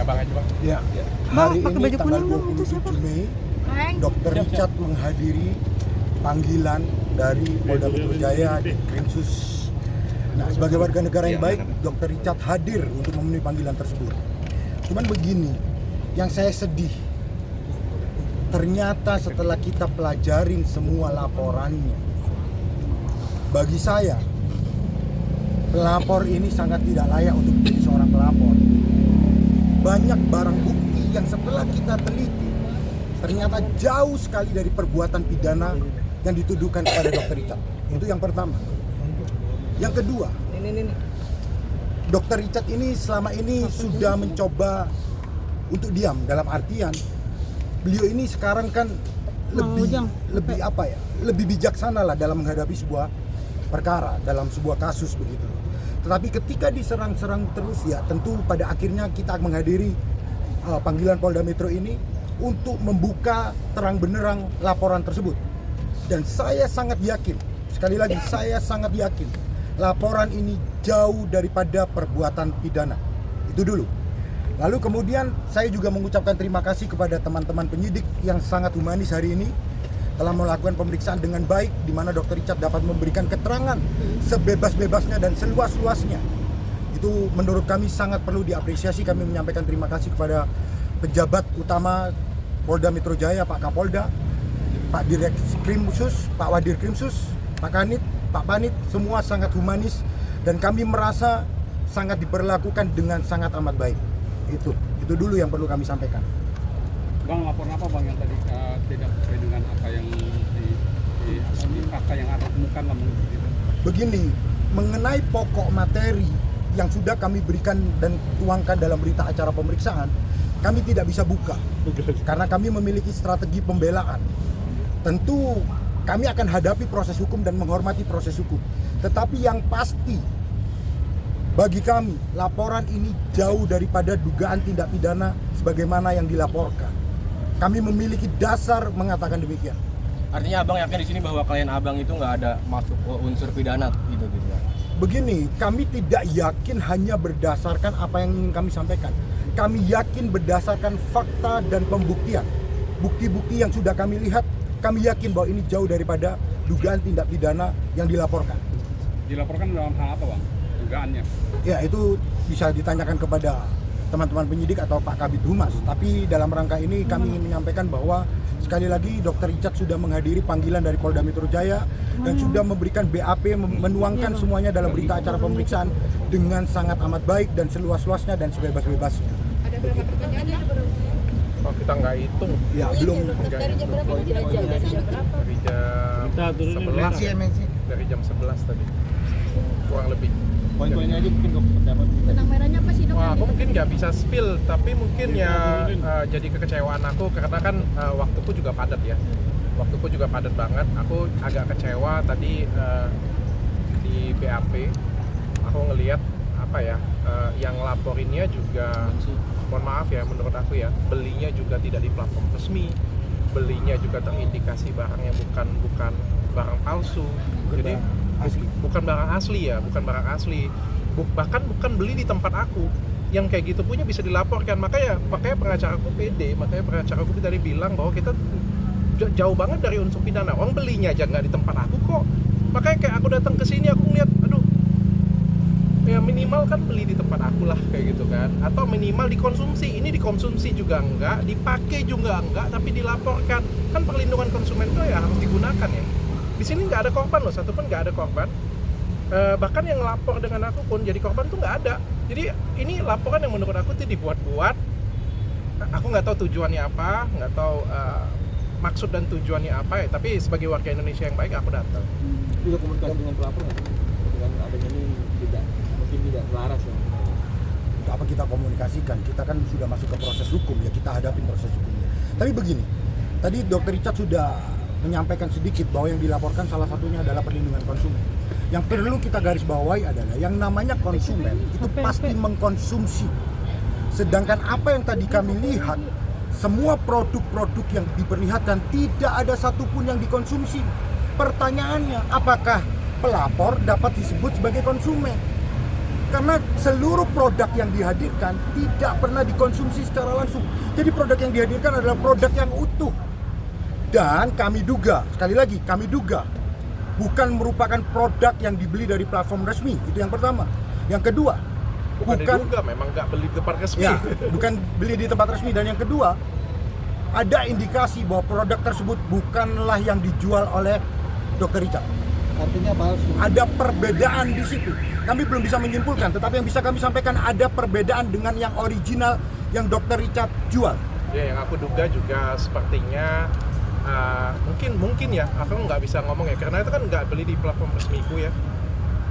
abang aja bang. Ya, Bang, hari pakai ini baju tanggal kuning dong, itu 27 siapa? Mei, Reng. Dr. Richard menghadiri panggilan dari Polda Metro Jaya di Krimsus. Nah, sebagai warga negara yang baik, Dr. Richard hadir untuk memenuhi panggilan tersebut. Cuman begini, yang saya sedih, ternyata setelah kita pelajarin semua laporannya, bagi saya, pelapor ini sangat tidak layak untuk menjadi seorang pelapor. Banyak barang bukti yang setelah kita teliti, ternyata jauh sekali dari perbuatan pidana yang dituduhkan kepada Dr. Richard. Itu yang pertama. Yang kedua, Dr. Richard ini selama ini sudah mencoba untuk diam, dalam artian beliau ini sekarang kan lebih apa ya, lebih bijaksana lah dalam menghadapi sebuah perkara, dalam sebuah kasus begitu. Tetapi ketika diserang-serang terus, ya tentu pada akhirnya kita akan menghadiri panggilan Polda Metro ini untuk membuka terang benderang laporan tersebut. Dan saya sangat yakin, sekali lagi saya sangat yakin, laporan ini jauh daripada perbuatan pidana. Itu dulu. Lalu kemudian saya juga mengucapkan terima kasih kepada teman-teman penyidik yang sangat humanis hari ini telah melakukan pemeriksaan dengan baik, di mana Dr. Richard dapat memberikan keterangan sebebas-bebasnya dan seluas-luasnya. Itu menurut kami sangat perlu diapresiasi. Kami menyampaikan terima kasih kepada pejabat utama Polda Metro Jaya, Pak Kapolda, Pak Direk Krimsus, Pak Wadir Krimsus, Pak Kanit, Pak Panit, semua sangat humanis dan kami merasa sangat diperlakukan dengan sangat amat baik. Itu dulu yang perlu kami sampaikan. Bang, laporan apa bang yang tadi tidak sesuai dengan apa yang di fakta yang ada temukan lah gitu? Begini, mengenai pokok materi yang sudah kami berikan dan tuangkan dalam berita acara pemeriksaan, kami tidak bisa buka karena kami memiliki strategi pembelaan. Tentu kami akan hadapi proses hukum dan menghormati proses hukum. Tetapi yang pasti bagi kami, laporan ini jauh daripada dugaan tindak pidana sebagaimana yang dilaporkan. Kami memiliki dasar mengatakan demikian. Artinya abang yakin di sini bahwa klien abang itu nggak ada masuk unsur pidana gitu ya? Begini, kami tidak yakin hanya berdasarkan apa yang ingin kami sampaikan. Kami yakin berdasarkan fakta dan pembuktian. Bukti-bukti yang sudah kami lihat, kami yakin bahwa ini jauh daripada dugaan tindak pidana yang dilaporkan. Dilaporkan dalam hal apa bang? Dugaannya? Ya, itu bisa ditanyakan kepada teman-teman penyidik atau Pak Kabid Humas. Tapi dalam rangka ini kami ingin menyampaikan bahwa sekali lagi Dr. Richard sudah menghadiri panggilan dari Polda Metro Jaya dan sudah memberikan BAP, menuangkan semuanya dalam berita acara pemeriksaan dengan sangat amat baik dan seluas-luasnya dan sebebas-bebasnya. Ada berapa pertanyaan ya? Oh, kita nggak hitung. Ya, belum. Dari jam berapa ini dari jam berapa? Dari jam 11. Dari jam 11 tadi. Kurang lebih. Poin-poinnya aja mungkin dok, pendapat. Benang merahnya apa sih dok? Wah, aku mungkin nggak bisa spill, tapi mungkin ya jadi kekecewaan aku karena kan waktuku juga padat ya. Waktuku juga padat banget. Aku agak kecewa tadi di BAP. Aku ngelihat apa ya, yang laporinnya juga, mohon maaf ya, menurut aku ya, belinya juga tidak di platform resmi. Belinya juga terindikasi barangnya bukan barang palsu. Jadi bukan barang asli ya, bukan barang asli. Bahkan bukan beli di tempat aku. Yang kayak gitu punya bisa dilaporkan. Makanya pengacara aku pede, makanya pengacara aku tadi bilang bahwa kita jauh banget dari unsur pidana. Orang belinya aja nggak di tempat aku kok. Makanya kayak aku datang ke sini aku ngeliat, aduh, ya minimal kan beli di tempat aku lah kayak gitu kan. Atau minimal dikonsumsi. Ini dikonsumsi juga enggak, dipakai juga enggak, tapi dilaporkan. Kan perlindungan konsumen itu ya harus digunakan ya. Di sini nggak ada korban loh, satu pun nggak ada korban. Bahkan yang lapor dengan aku pun jadi korban tuh nggak ada. Jadi ini laporan yang menurut aku tuh dibuat-buat. Aku nggak tahu tujuannya apa, nggak tahu maksud dan tujuannya apa ya. Tapi sebagai warga Indonesia yang baik aku datang. Juga komunikasi dengan pelapor nggak? Dengan adanya ini mungkin tidak selaras ya. Apa kita komunikasikan? Kita kan sudah masuk ke proses hukum ya, kita hadapi proses hukumnya. Tapi begini, tadi Dr. Richard sudah menyampaikan sedikit bahwa yang dilaporkan salah satunya adalah perlindungan konsumen. Yang perlu kita garis bawahi adalah yang namanya konsumen itu pasti mengkonsumsi. Sedangkan apa yang tadi kami lihat, semua produk-produk yang diperlihatkan tidak ada satupun yang dikonsumsi. Pertanyaannya, apakah pelapor dapat disebut sebagai konsumen? Karena seluruh produk yang dihadirkan tidak pernah dikonsumsi secara langsung. Jadi produk yang dihadirkan adalah produk yang utuh. Dan kami duga, sekali lagi kami duga, bukan merupakan produk yang dibeli dari platform resmi. Itu yang pertama. Yang kedua, bukan diduga, memang nggak beli di tempat resmi. ya, bukan beli di tempat resmi. Dan yang kedua, ada indikasi bahwa produk tersebut bukanlah yang dijual oleh Dr. Richard. Artinya palsu. Ada perbedaan di situ. Kami belum bisa menyimpulkan, tetapi yang bisa kami sampaikan ada perbedaan dengan yang original yang Dr. Richard jual. Ya, yang aku duga juga sepertinya mungkin ya, aku nggak bisa ngomong ya, karena itu kan nggak beli di platform resmiku ya.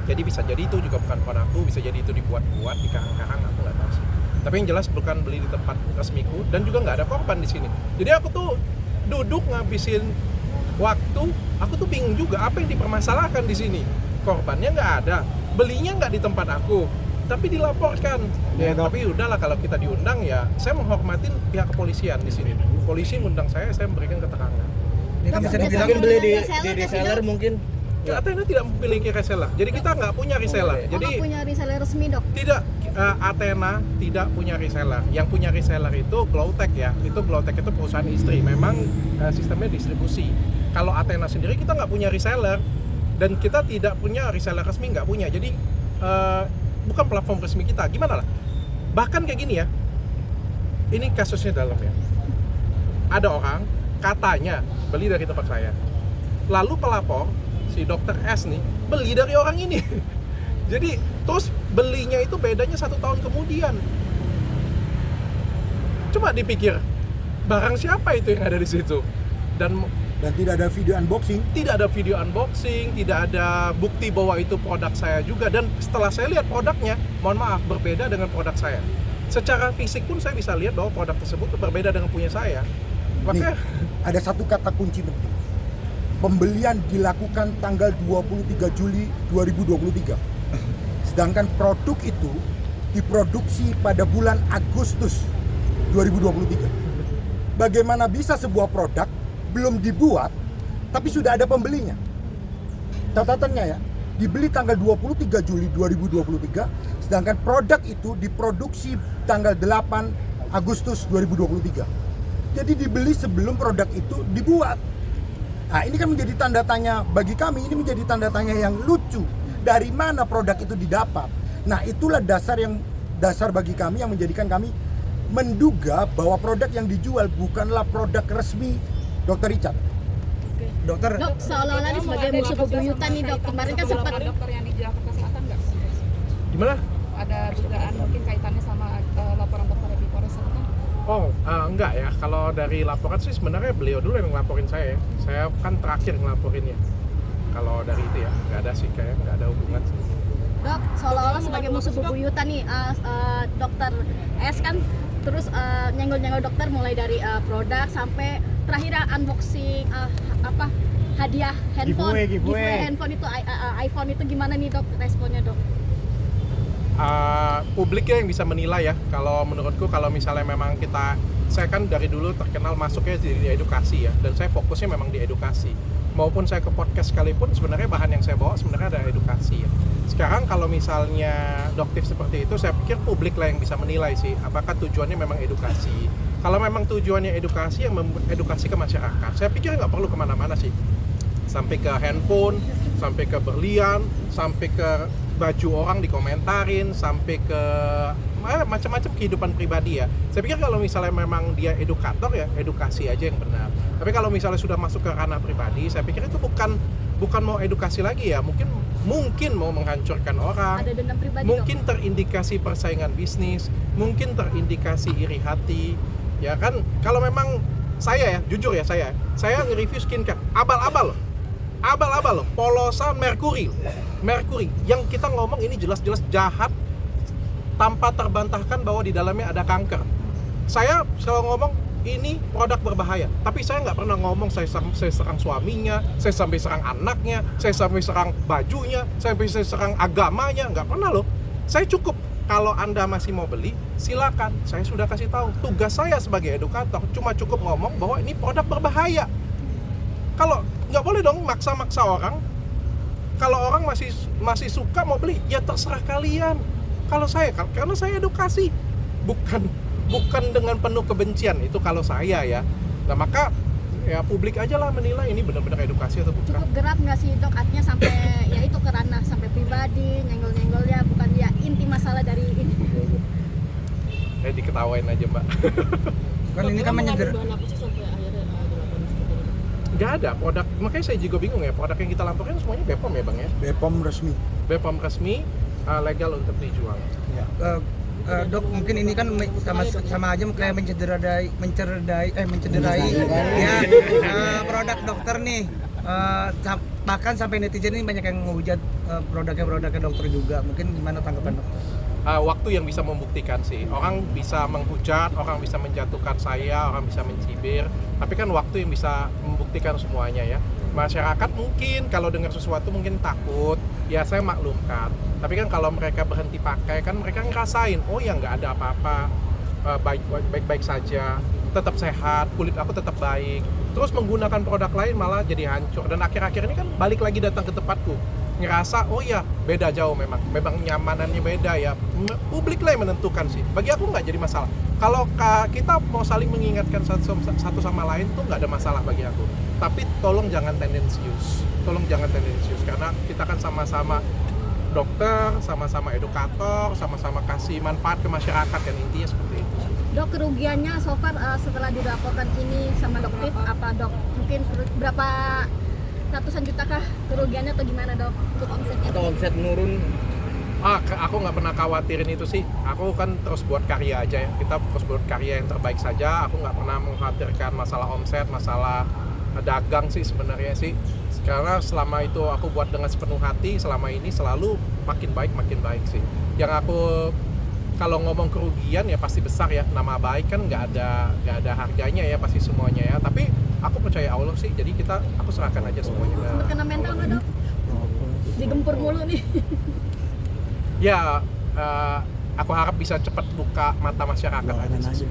Jadi bisa jadi itu juga bukan kode aku, bisa jadi itu dibuat-buat, dikarang-karang, aku nggak tahu sih. Tapi yang jelas bukan beli di tempat resmiku dan juga nggak ada korban di sini. Jadi aku tuh duduk ngabisin waktu, aku tuh bingung juga apa yang dipermasalahkan di sini. Korbannya nggak ada, belinya nggak di tempat aku, tapi dilaporkan. Ya, tapi udahlah kalau kita diundang ya, saya menghormatin pihak kepolisian di sini. Polisi ngundang saya memberikan keterangan. Ini kan bisa dibilang Biasanya beli ada di reseller reseller mungkin. Ya, Athena tidak memiliki reseller, jadi kita nggak punya reseller. Oh, Jadi nggak punya reseller resmi, Dok? tidak, Athena tidak punya reseller. Yang punya reseller itu Glowtech ya. Itu Glowtech itu perusahaan istri. Memang sistemnya distribusi. Kalau Athena sendiri kita nggak punya reseller dan kita tidak punya reseller resmi, nggak punya. Jadi bukan platform resmi kita. Gimana lah? Bahkan kayak gini ya. Ini kasusnya dalam ya. Ada orang katanya beli dari tempat saya. Lalu pelapor si Dr. S nih beli dari orang ini. Jadi terus belinya itu bedanya 1 tahun kemudian. Coba dipikir, barang siapa itu yang ada di situ? Dan tidak ada video unboxing. tidak ada video unboxing, tidak ada bukti bahwa itu produk saya juga. Dan setelah saya lihat produknya, mohon maaf, berbeda dengan produk saya. Secara fisik pun saya bisa lihat bahwa produk tersebut berbeda dengan punya saya. Makanya Ada satu kata kunci penting. Pembelian dilakukan tanggal 23 Juli 2023. Sedangkan produk itu diproduksi pada bulan Agustus 2023. Bagaimana bisa sebuah produk belum dibuat tapi sudah ada pembelinya? Catatannya ya, dibeli tanggal 23 Juli 2023, sedangkan produk itu diproduksi tanggal 8 Agustus 2023. Jadi dibeli sebelum produk itu dibuat. Nah, ini kan menjadi tanda tanya bagi kami, ini menjadi tanda tanya yang lucu. Dari mana produk itu didapat? Nah, itulah dasar bagi kami yang menjadikan kami menduga bahwa produk yang dijual bukanlah produk resmi Dr. Richard. Dokter, Dok, seolah-olah ini sebagai musuh bebuyutan nih, Dok. Kemarin kan sempat dokter yang di Jakarta Selatan nggak? gimana? Ada dugaan mungkin kaitannya sama laporan dokter di Polres Selatan? Oh, enggak ya. Kalau dari laporan sih sebenarnya beliau dulu yang ngelaporin saya ya. Saya kan terakhir ngelaporinnya. Kalau dari itu ya, nggak ada sih, kayak nggak ada hubungan sih. Dok, seolah-olah sebagai musuh bebuyutan nih, Dokter S kan terus nyenggol-nyenggol dokter mulai dari produk sampai terakhir unboxing hadiah handphone, giveaway handphone itu iPhone itu gimana nih, Dok, responnya, Dok? Publiknya yang bisa menilai ya. Kalau menurutku kalau misalnya memang saya kan dari dulu terkenal masuknya di edukasi ya, dan saya fokusnya memang di edukasi. Maupun saya ke podcast sekalipun sebenarnya bahan yang saya bawa sebenarnya ada edukasi ya. Sekarang kalau misalnya doktif seperti itu, saya pikir publik lah yang bisa menilai sih apakah tujuannya memang edukasi. Kalau memang tujuannya edukasi, yang edukasi ke masyarakat, saya pikir nggak perlu kemana-mana sih. Sampai ke handphone, sampai ke berlian, sampai ke baju orang dikomentarin, sampai ke macam-macam kehidupan pribadi ya. Saya pikir kalau misalnya memang dia edukator ya, edukasi aja yang benar. Tapi kalau misalnya sudah masuk ke ranah pribadi, saya pikir itu bukan mau edukasi lagi ya, mungkin mau menghancurkan orang. Ada dendam pribadi, Mungkin terindikasi persaingan bisnis, mungkin terindikasi iri hati. Ya kan, kalau memang saya ya, jujur ya, saya nge-review skincare abal-abal loh, polosan Mercury yang kita ngomong ini jelas-jelas jahat tanpa terbantahkan bahwa di dalamnya ada kanker. Saya selalu ngomong ini produk berbahaya, tapi saya nggak pernah ngomong saya serang suaminya, saya sampai serang anaknya, saya sampai serang bajunya, saya serang agamanya, nggak pernah loh. Saya cukup, kalau Anda masih mau beli, silakan. Saya sudah kasih tahu. Tugas saya sebagai edukator cuma cukup ngomong bahwa ini produk berbahaya. Kalau nggak boleh dong maksa-maksa orang. Kalau orang masih suka mau beli, ya terserah kalian. kalau saya karena saya edukasi, bukan dengan penuh kebencian, itu kalau saya ya. Nah maka ya publik aja lah menilai ini benar-benar edukasi atau bukan. Cukup gerak nggak sih dok, artinya sampai ya itu ke ranah sampai pribadi, nyenggol-nyenggolnya bukan ya inti masalah dari ini. Diketawain aja mbak. Kan ini kan menyeder. Nggak ada produk, makanya saya juga bingung ya, produk yang kita laporkan semuanya BPOM ya bang ya? BPOM resmi. BPOM resmi, legal untuk dijual. Ya. Dok, mungkin ini kan sama aja kayak mencederai ya produk dokter nih. Bahkan sampai netizen ini banyak yang menghujat produknya dokter juga. Mungkin gimana tanggapan dokter? Waktu yang bisa membuktikan sih. Orang bisa menghujat, orang bisa menjatuhkan saya, orang bisa mencibir. Tapi kan waktu yang bisa membuktikan semuanya ya. Masyarakat mungkin kalau dengar sesuatu mungkin takut. Ya saya maklumkan. Tapi kan kalau mereka berhenti pakai kan mereka ngerasain, oh ya nggak ada apa-apa, baik-baik saja, tetap sehat, kulit aku tetap baik. Terus menggunakan produk lain malah jadi hancur. Dan akhir-akhir ini kan balik lagi datang ke tempatku, ngerasa oh ya beda jauh memang nyamanannya beda ya. Publik lah yang menentukan sih. Bagi aku nggak jadi masalah. Kalau kita mau saling mengingatkan satu sama lain tuh nggak ada masalah bagi aku. Tapi tolong jangan tendensius, karena kita kan sama-sama dokter, sama-sama edukator, sama-sama kasih manfaat ke masyarakat kan, intinya seperti itu. Dok, kerugiannya so far setelah dilaporkan ini sama dokter apa dok? Mungkin berapa ratusan juta kah kerugiannya atau gimana dok? Untuk omsetnya? Atau omset menurun? Aku nggak pernah khawatirin itu sih. Aku kan terus buat karya aja ya. Kita terus buat karya yang terbaik saja. Aku nggak pernah mengkhawatirkan masalah omset, masalah dagang sih sebenarnya sih. Karena selama itu aku buat dengan sepenuh hati, selama ini selalu makin baik sih. Yang aku kalau ngomong kerugian ya pasti besar ya, nama baik kan nggak ada harganya ya pasti semuanya ya. Tapi aku percaya Allah sih, jadi aku serahkan aja semuanya. Sempet kena mental nggak dok? Digempur mulu nih. Ya, aku harap bisa cepat buka mata masyarakat aja sih.